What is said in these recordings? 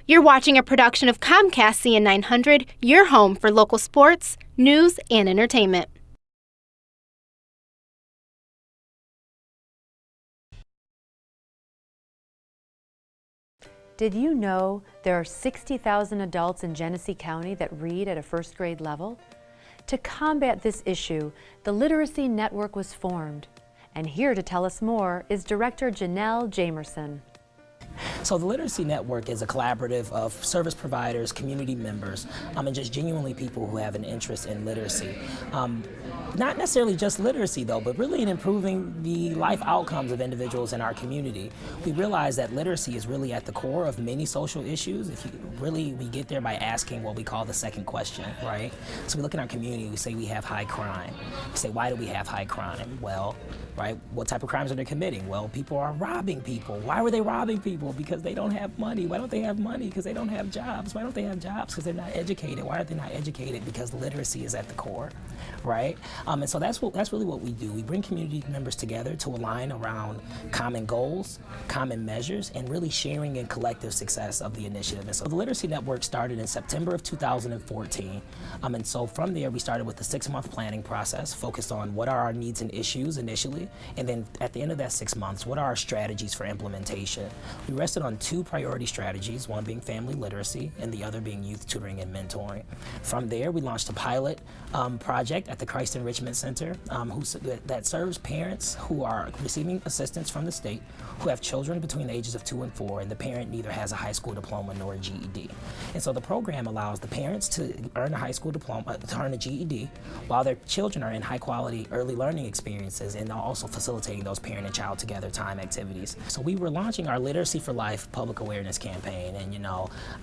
You're watching a production of Comcast CN 900, your home for local sports, news, and entertainment. Did you know there are 60,000 adults in Genesee County that read at a first grade level? To combat this issue, the Literacy Network was formed. And here to tell us more is Director Janelle Jamerson. So the Literacy Network is a collaborative of service providers, community members, and just genuinely people who have an interest in literacy. Not necessarily just literacy though, but really in improving the life outcomes of individuals in our community. We realize that literacy is really at the core of many social issues. We get there by asking what we call the second question, right? So we look in our community, we say we have high crime. We say, why do we have high crime? Well, right, what type of crimes are they committing? Well, people are robbing people. Why were they robbing people? Because they don't have money. Why don't they have money? Because they don't have jobs. Why don't they have jobs? Because they're not educated. Why are they not educated? Because literacy is at the core, right? And so that's really what we do. We bring community members together to align around common goals, common measures, and really sharing in collective success of the initiative. And so the Literacy Network started in September of 2014. And so from there, we started with the 6-month planning process, focused on what are our needs and issues initially, and then at the end of that 6 months, what are our strategies for implementation? We rested on 2 priority strategies, one being family literacy and the other being youth tutoring and mentoring. From there, we launched a pilot project at the Christ Enrichment Center that serves parents who are receiving assistance from the state who have children between the ages of 2 and 4, and the parent neither has a high school diploma nor a GED. And so the program allows the parents to earn a high school diploma, to earn a GED, while their children are in high quality early learning experiences and also facilitating those parent and child together time activities. So we were launching our Literacy for Life public awareness campaign, and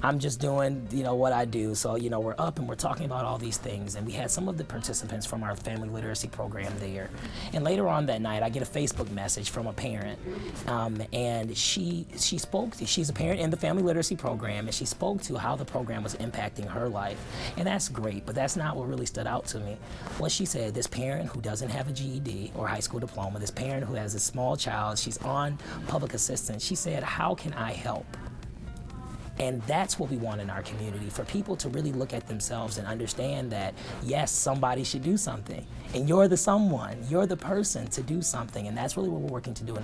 I'm just doing what I do. So we're up and we're talking about all these things, and we had some of the participants from our family literacy program there. And later on that night, I get a Facebook message from a parent, and she spoke. She's a parent in the family literacy program, and she spoke to how the program was impacting her life. And that's great, but that's not what really stood out to me. What she said, this parent who doesn't have a GED or high school diploma, this parent who has a small child, she's on public assistance, she said, how can I help? And that's what we want in our community, for people to really look at themselves and understand that, yes, somebody should do something. And you're the someone, you're the person to do something. And that's really what we're working to do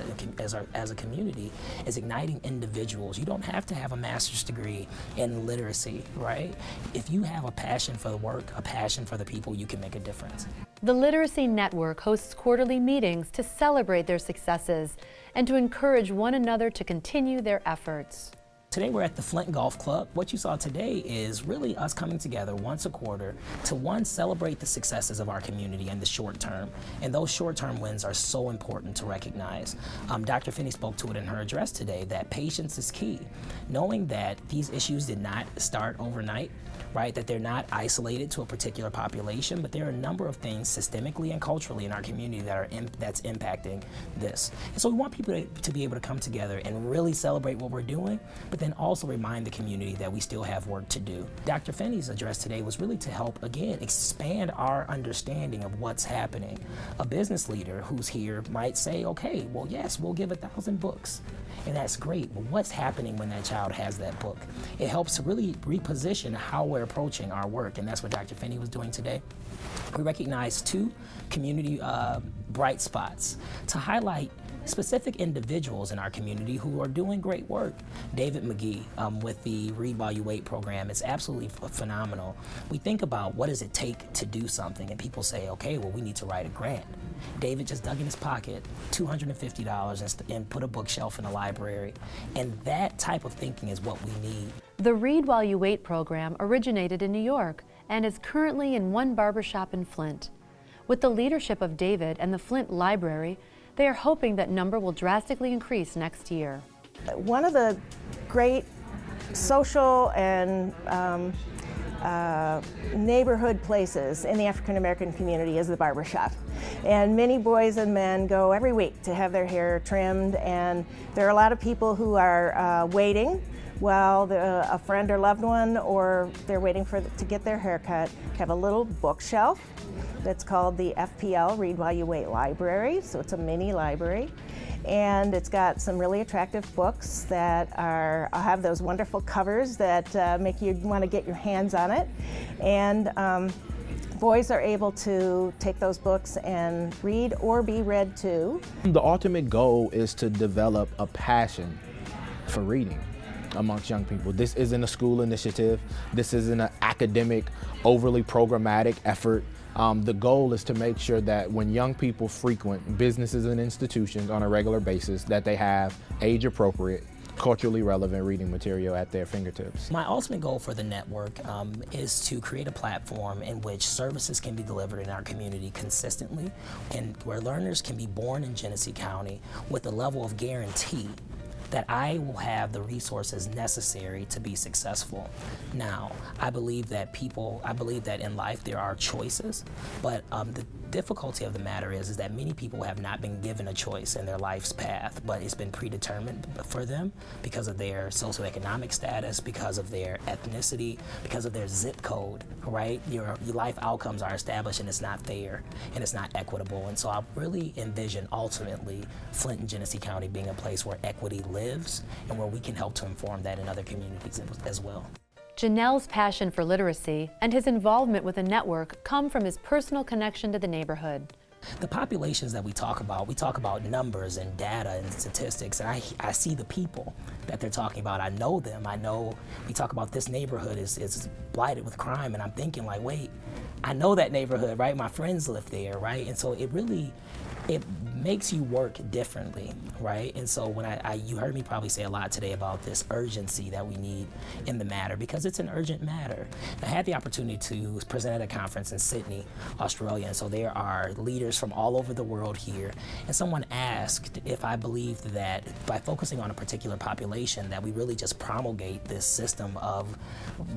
as a community, is igniting individuals. You don't have to have a master's degree in literacy, right? If you have a passion for the work, a passion for the people, you can make a difference. The Literacy Network hosts quarterly meetings to celebrate their successes and to encourage one another to continue their efforts. Today we're at the Flint Golf Club. What you saw today is really us coming together once a quarter to celebrate the successes of our community in the short term. And those short-term wins are so important to recognize. Dr. Finney spoke to it in her address today, that patience is key. Knowing that these issues did not start overnight, right? That they're not isolated to a particular population, but there are a number of things systemically and culturally in our community that's impacting this. And so we want people to be able to come together and really celebrate what we're doing, but then also remind the community that we still have work to do. Dr. Finney's address today was really to help, again, expand our understanding of what's happening. A business leader who's here might say, okay, well, yes, we'll give 1,000 books. And that's great, but what's happening when that child has that book? It helps to really reposition how we're approaching our work, and that's what Dr. Finney was doing today. We recognize 2 community bright spots to highlight specific individuals in our community who are doing great work. David McGee with the Read While You Wait program is absolutely phenomenal. We think about what does it take to do something, and people say, okay, well, we need to write a grant. David just dug in his pocket $250 and put a bookshelf in the library. And that type of thinking is what we need. The Read While You Wait program originated in New York and is currently in one barbershop in Flint. With the leadership of David and the Flint Library, they are hoping that number will drastically increase next year. One of the great social and neighborhood places in the African American community is the barbershop. And many boys and men go every week to have their hair trimmed, and there are a lot of people who are waiting while a friend or loved one, or they're waiting to get their hair cut, have a little bookshelf that's called the FPL, Read While You Wait Library, so it's a mini library. and it's got some really attractive books that have those wonderful covers that make you want to get your hands on it. And boys are able to take those books and read or be read to. The ultimate goal is to develop a passion for reading amongst young people. This isn't a school initiative. This isn't an academic, overly programmatic effort. The goal is to make sure that when young people frequent businesses and institutions on a regular basis, that they have age-appropriate, culturally relevant reading material at their fingertips. My ultimate goal for the network is to create a platform in which services can be delivered in our community consistently, and where learners can be born in Genesee County with a level of guarantee that I will have the resources necessary to be successful. Now, I believe that in life there are choices, but the difficulty of the matter is that many people have not been given a choice in their life's path, but it's been predetermined for them because of their socioeconomic status, because of their ethnicity, because of their zip code, right? Your life outcomes are established and it's not fair and it's not equitable. And so I really envision ultimately Flint and Genesee County being a place where equity lives and where we can help to inform that in other communities as well. Janelle's passion for literacy and his involvement with the network come from his personal connection to the neighborhood. The populations that we talk about numbers and data and statistics, and I see the people that they're talking about. I know them. I know we talk about this neighborhood is blighted with crime, and I'm thinking like, wait, I know that neighborhood, right? My friends live there, right? And so it makes you work differently, right? And so when you heard me probably say a lot today about this urgency that we need in the matter, because it's an urgent matter. I had the opportunity to present at a conference in Sydney, Australia, and so there are leaders from all over the world here, and someone asked if I believed that by focusing on a particular population that we really just promulgate this system of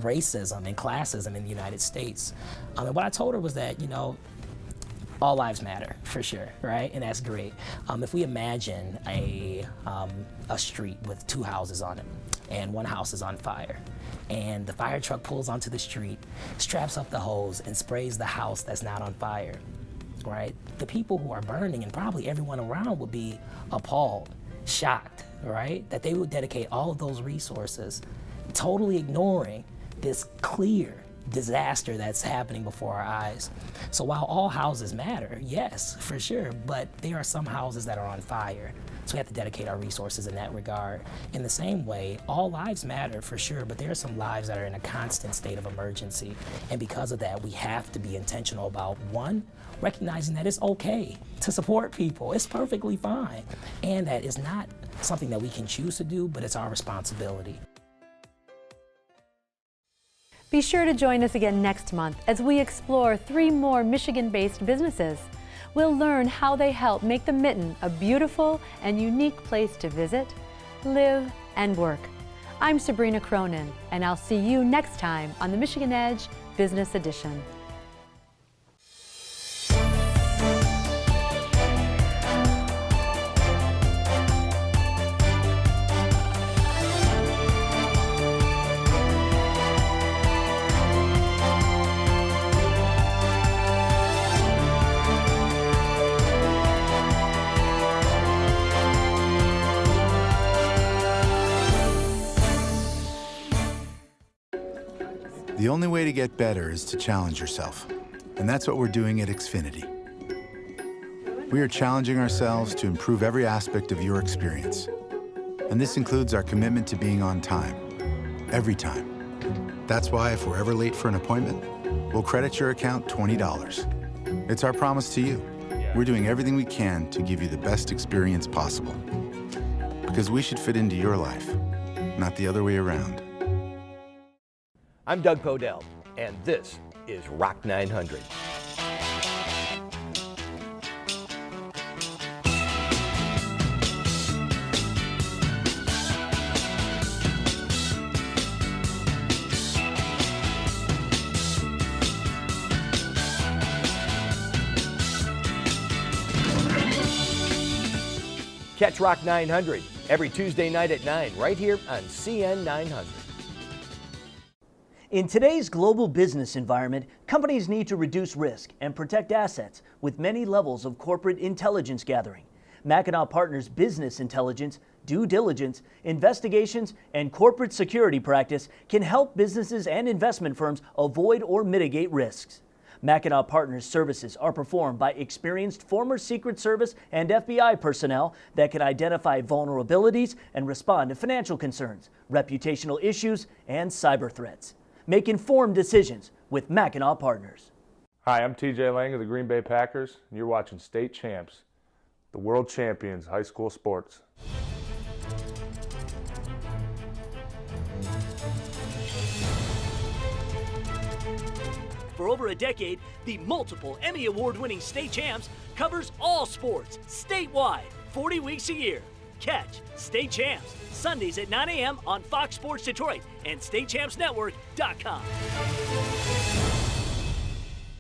racism and classism in the United States. And what I told her was that, all lives matter, for sure, right? And that's great. If we imagine a street with two houses on it, and one house is on fire, and the fire truck pulls onto the street, straps up the hose, and sprays the house that's not on fire, right? The people who are burning, and probably everyone around, would be appalled, shocked, right? That they would dedicate all of those resources, totally ignoring this clear disaster that's happening before our eyes. So while all houses matter, yes, for sure, but there are some houses that are on fire. So we have to dedicate our resources in that regard. In the same way, all lives matter for sure, but there are some lives that are in a constant state of emergency. And because of that, we have to be intentional about, one, recognizing that it's okay to support people. It's perfectly fine. And that it's not something that we can choose to do, but it's our responsibility. Be sure to join us again next month as we explore 3 more Michigan-based businesses. We'll learn how they help make the Mitten a beautiful and unique place to visit, live, and work. I'm Sabrina Cronin, and I'll see you next time on the Michigan Edge Business Edition. The only way to get better is to challenge yourself, and that's what we're doing at Xfinity. We are challenging ourselves to improve every aspect of your experience, and this includes our commitment to being on time, every time. That's why if we're ever late for an appointment, we'll credit your account $20. It's our promise to you. We're doing everything we can to give you the best experience possible, because we should fit into your life, not the other way around. I'm Doug Podell, and this is Rock 900. Catch Rock 900 every Tuesday night at 9 right here on CN 900. In today's global business environment, companies need to reduce risk and protect assets with many levels of corporate intelligence gathering. Mackinac Partners business intelligence, due diligence, investigations, and corporate security practice can help businesses and investment firms avoid or mitigate risks. Mackinac Partners services are performed by experienced former Secret Service and FBI personnel that can identify vulnerabilities and respond to financial concerns, reputational issues, and cyber threats. Make informed decisions with Mackinac Partners. Hi, I'm TJ Lang of the Green Bay Packers, and you're watching State Champs, the world champions of high school sports. For over a decade, the multiple Emmy Award-winning State Champs covers all sports statewide, 40 weeks a year. Catch State Champs Sundays at 9 a.m. on Fox Sports Detroit and StateChampsNetwork.com.